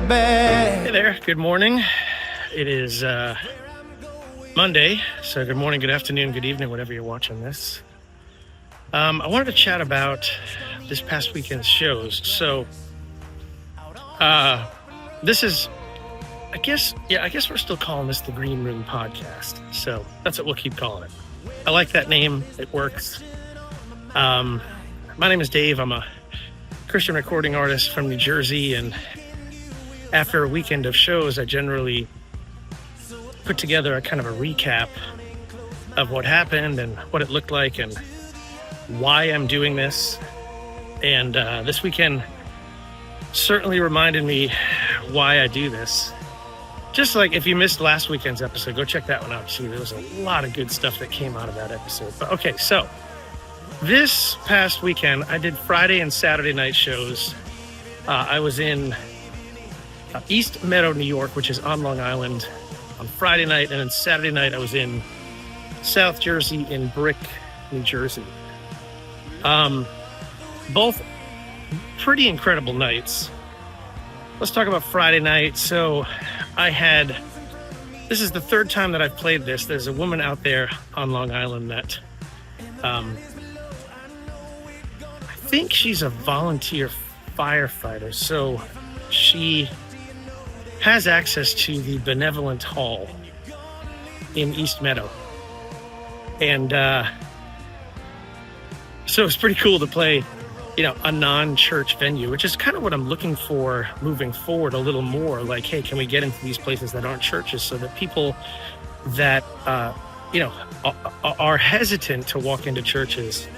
bad. Hey there, good morning. It is Monday, so good morning, good afternoon, good evening, whenever you're watching this. I wanted to chat about this past weekend's shows. So this is, I guess we're still calling this the Green Room Podcast. So that's what we'll keep calling it. I like that name, it works. My name is Dave. I'm a Christian recording artist from New Jersey, and after a weekend of shows, I generally put together a kind of a recap of what happened and what it looked like and why I'm doing this. And this weekend certainly reminded me why I do this. Just like if you missed last weekend's episode, go check that one out. See, there was a lot of good stuff that came out of that episode. But okay, so this past weekend, I did Friday and Saturday night shows. I was in East Meadow, New York, which is on Long Island, on Friday night, and then Saturday night I was in South Jersey in Brick, New Jersey. Both pretty incredible nights. Let's talk about Friday night. So this is the third time that I've played this. There's a woman out there on Long Island that I think she's a volunteer firefighter. So she has access to the Benevolent Hall in East Meadow. And so it's pretty cool to play, a non-church venue, which is kind of what I'm looking for moving forward a little more. Like, hey, can we get into these places that aren't churches so that people that, are hesitant to walk into churches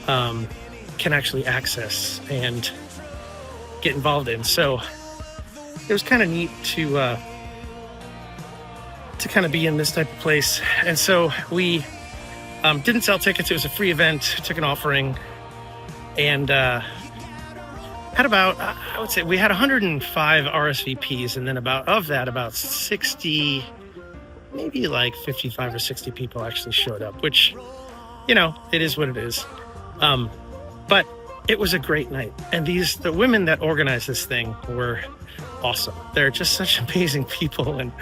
can actually access and get involved in. So it was kind of neat to kind of be in this type of place. And so we didn't sell tickets. It was a free event, took an offering, and had about, I would say we had 105 RSVPs, and then about 60, maybe like 55 or 60 people actually showed up, which, it is what it is. But it was a great night. And the women that organized this thing were awesome. They're just such amazing people, and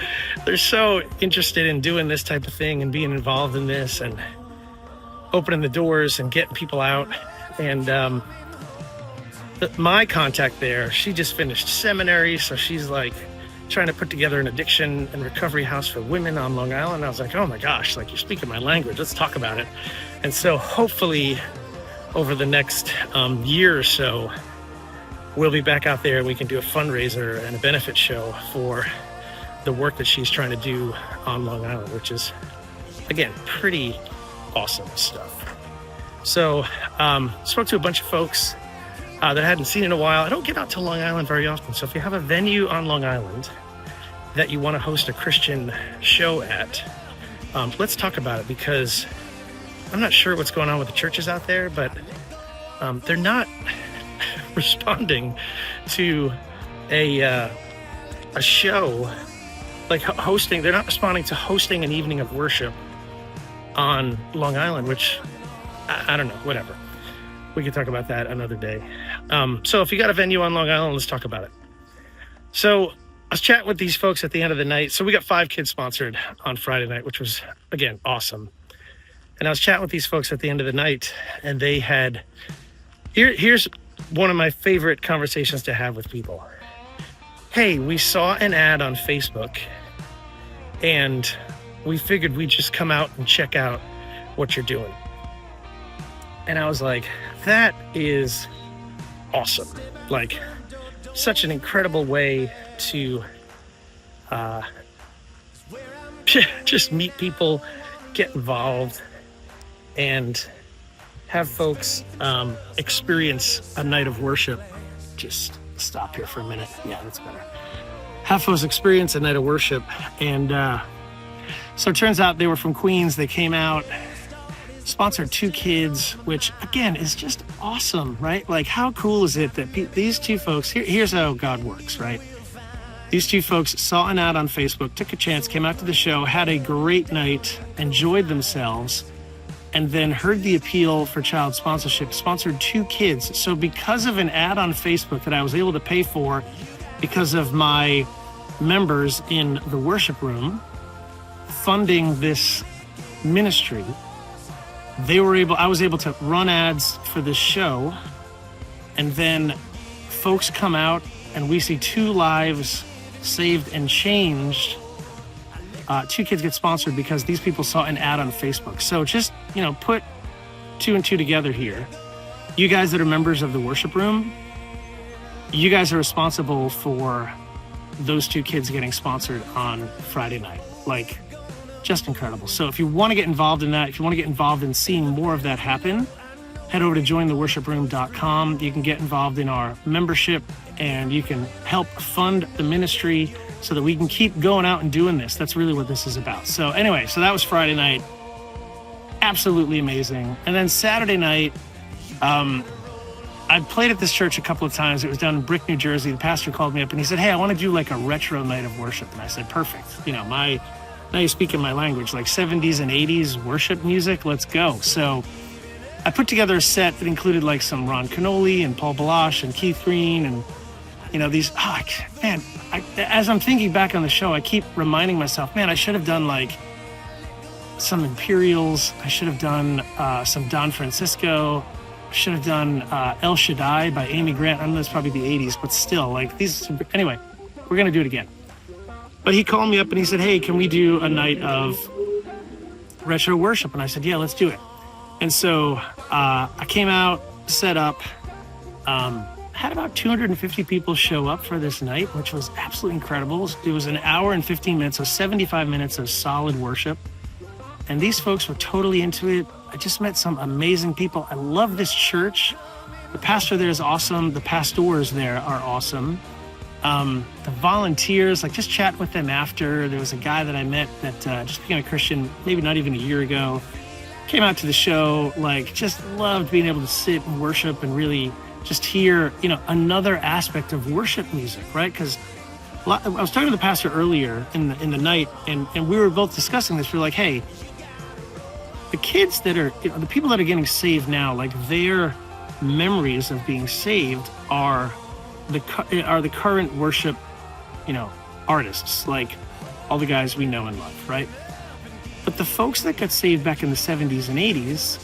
they're so interested in doing this type of thing and being involved in this and opening the doors and getting people out. And my contact there, she just finished seminary, so she's like trying to put together an addiction and recovery house for women on Long Island. I was like, oh my gosh, like, you're speaking my language, let's talk about it. And so hopefully over the next year or so, we'll be back out there and we can do a fundraiser and a benefit show for the work that she's trying to do on Long Island, which is, again, pretty awesome stuff. So spoke to a bunch of folks that I hadn't seen in a while. I don't get out to Long Island very often. So if you have a venue on Long Island that you want to host a Christian show at, let's talk about it, because I'm not sure what's going on with the churches out there, but they're not responding to a show like hosting. They're not responding to hosting an evening of worship on Long Island, which I don't know, whatever. We can talk about that another day. So if you got a venue on Long Island, let's talk about it. So I was chatting with these folks at the end of the night. So we got 5 kids sponsored on Friday night, which was, again, awesome. And I was chatting with these folks at the end of the night, and they had, here's one of my favorite conversations to have with people. Hey, we saw an ad on Facebook, and we figured we'd just come out and check out what you're doing. And I was like, that is awesome. Like, such an incredible way to just meet people, get involved, and have folks experience a night of worship. Just stop here for a minute. Yeah, that's better. Have folks experience a night of worship. And so it turns out they were from Queens. They came out, sponsored 2 kids, which, again, is just awesome, right? Like, how cool is it that these 2 folks, here's how God works, right? These 2 folks saw an ad on Facebook, took a chance, came out to the show, had a great night, enjoyed themselves, and then heard the appeal for child sponsorship, sponsored 2 kids. So because of an ad on Facebook that I was able to pay for, because of my members in the worship room funding this ministry. I was able to run ads for this show, and then folks come out and we see 2 lives saved and changed. 2 kids get sponsored because these people saw an ad on Facebook. So just, put 2 and 2 together here. You guys that are members of the worship room, you guys are responsible for those 2 kids getting sponsored on Friday night. Like, just incredible. So if you want to get involved in that, if you want to get involved in seeing more of that happen, head over to jointheworshiproom.com. You can get involved in our membership and you can help fund the ministry so that we can keep going out and doing this. That's really what this is about. So anyway, that was Friday night. Absolutely amazing. And then Saturday night, I played at this church a couple of times. It was down in Brick, New Jersey. The pastor called me up and he said, "Hey, I want to do like a retro night of worship." And I said, "Perfect. Now you're speaking my language, like 70s and 80s worship music. Let's go." So I put together a set that included like some Ron Canoli and Paul Balash and Keith Green and, these, as I'm thinking back on the show, I keep reminding myself, man, I should have done like some Imperials. I should have done some Don Francisco. I should have done El Shaddai by Amy Grant. I know that's probably the 80s, but still, like these. Anyway, we're going to do it again. But he called me up and he said, "Hey, can we do a night of retro worship?" And I said, "Yeah, let's do it." And so I came out, set up, had about 250 people show up for this night, which was absolutely incredible. It was an hour and 15 minutes, so 75 minutes of solid worship. And these folks were totally into it. I just met some amazing people. I love this church. The pastor there is awesome. The pastors there are awesome. The volunteers, like just chat with them after. There was a guy that I met that just became a Christian maybe not even a year ago, came out to the show, like just loved being able to sit and worship and really just hear, another aspect of worship music, right? Because I was talking to the pastor earlier in the night, and we were both discussing this. We were like, hey, the kids that are, the people that are getting saved now, like their memories of being saved are the current worship, artists, like all the guys we know and love, right? But the folks that got saved back in the 70s and 80s,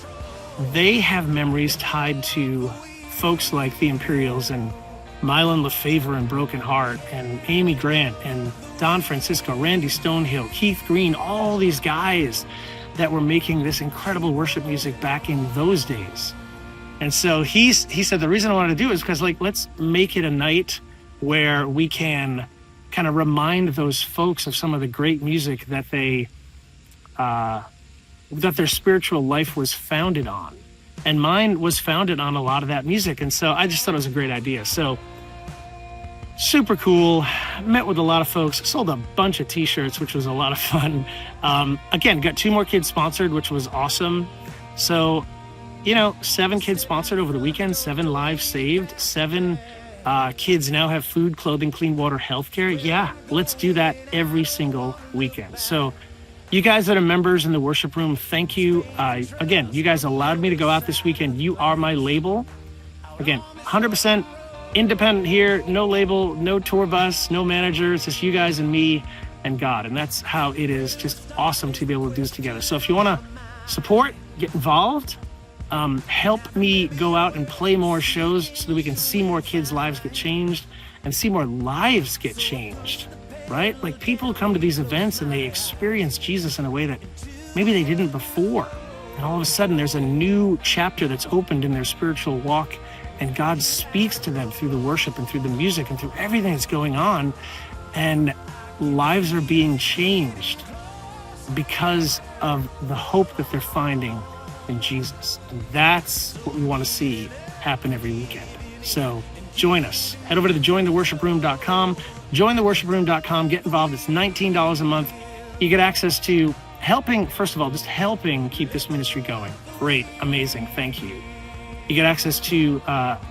they have memories tied to folks like the Imperials and Mylon LeFavor and Broken Heart and Amy Grant and Don Francisco, Randy Stonehill, Keith Green, all these guys that were making this incredible worship music back in those days. And so he said the reason I wanted to do it is because, let's make it a night where we can kind of remind those folks of some of the great music that that their spiritual life was founded on. And mine was founded on a lot of that music. And so I just thought it was a great idea. So super cool. Met with a lot of folks, sold a bunch of t-shirts, which was a lot of fun. Again, got 2 more kids sponsored, which was awesome. So 7 kids sponsored over the weekend, 7 lives saved, 7 kids now have food, clothing, clean water, healthcare. Yeah, let's do that every single weekend. So you guys that are members in the worship room, thank you. Again, you guys allowed me to go out this weekend. You are my label. Again, 100% independent here, no label, no tour bus, no manager. It's just you guys and me and God. And that's how it is. Just awesome to be able to do this together. So if you want to support, get involved, help me go out and play more shows so that we can see more kids' lives get changed and see more lives get changed, right? Like people come to these events and they experience Jesus in a way that maybe they didn't before. And all of a sudden there's a new chapter that's opened in their spiritual walk, and God speaks to them through the worship and through the music and through everything that's going on. And lives are being changed because of the hope that they're finding in Jesus. And that's what we want to see happen every weekend. So join us. Head over to the jointheworshiproom.com. Jointheworshiproom.com. Get involved. It's $19 a month. You get access to helping, first of all, just helping keep this ministry going. Great. Amazing. Thank you. You get access to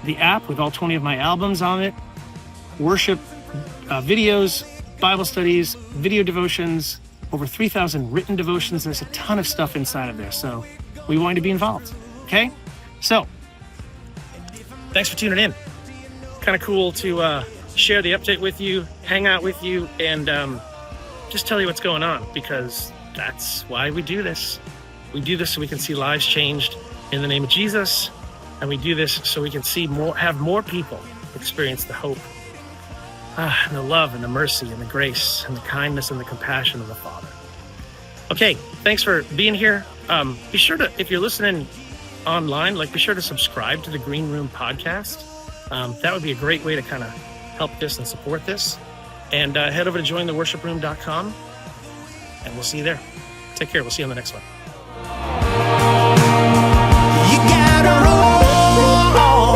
the app with all 20 of my albums on it, worship videos, Bible studies, video devotions, over 3,000 written devotions. There's a ton of stuff inside of there. So we want you to be involved. Okay? So thanks for tuning in. Kind of cool to share the update with you, hang out with you, and just tell you what's going on, because that's why we do this. We do this so we can see lives changed in the name of Jesus, and we do this so we can have more people experience the hope, and the love and the mercy and the grace and the kindness and the compassion of the Father. Okay, thanks for being here. Be sure to, if you're listening online, be sure to subscribe to the Green Room podcast. That would be a great way to kind of help this and support this. And head over to jointheworshiproom.com, and we'll see you there. Take care. We'll see you on the next one. You gotta roll on.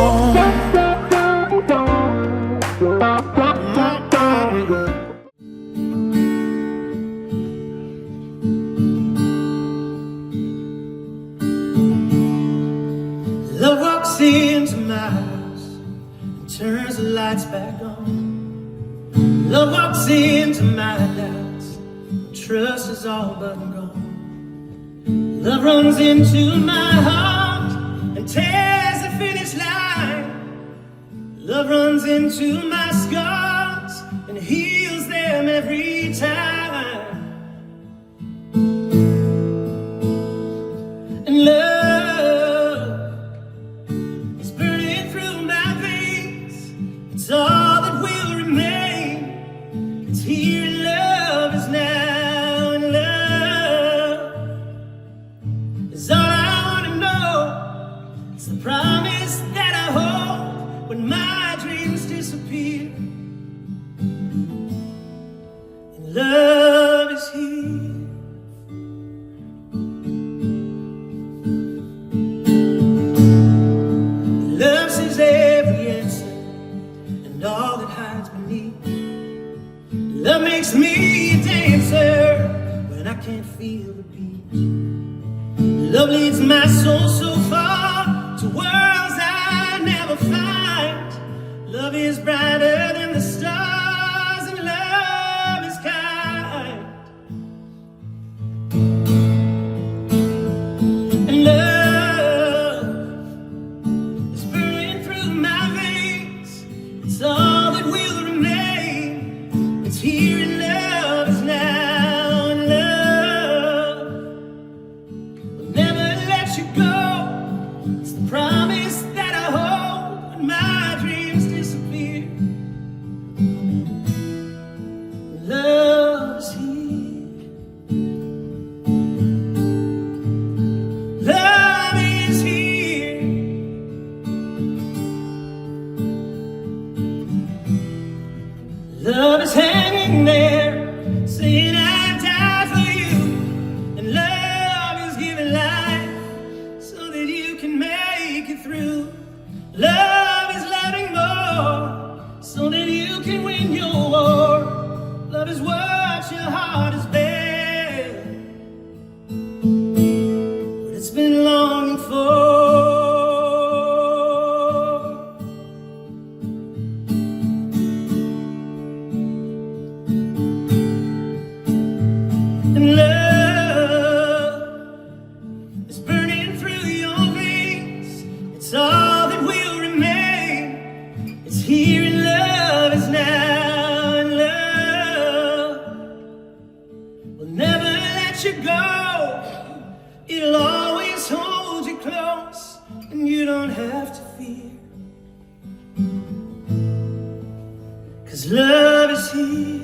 Love walks into my house and turns the lights back on. Love walks into my doubts, trust is all but gone. Love runs into my heart and tears the finish line. Love runs into my scars and heals them every time. And love is burning through my veins. It's all that will remain. It's here and love is now, and love is all I want to know. It's the promise that I hold when my dreams disappear. And love is here. Love sees every answer and all that hides beneath. Love makes me a dancer when I can't feel the beat. Love leads my soul so far to worlds I never find. Love is brighter than the stars, and love is kind. And love is burning through my veins. It's all that will remain. It's here and love is now, and love will never let you go. It's the promise that I hold when my dreams disappear. Love is here. Love is here. Love is hanging there, saying I died for you. And love is giving life so that you can make it through. Love is loving more so that you can win your war. Love is what your heart has been, what it's been longing for. And love is burning through your veins. It's all that will remain. It's here and love is now, and love will never let you go. It'll always hold you close, and you don't have to fear, 'cause love is here.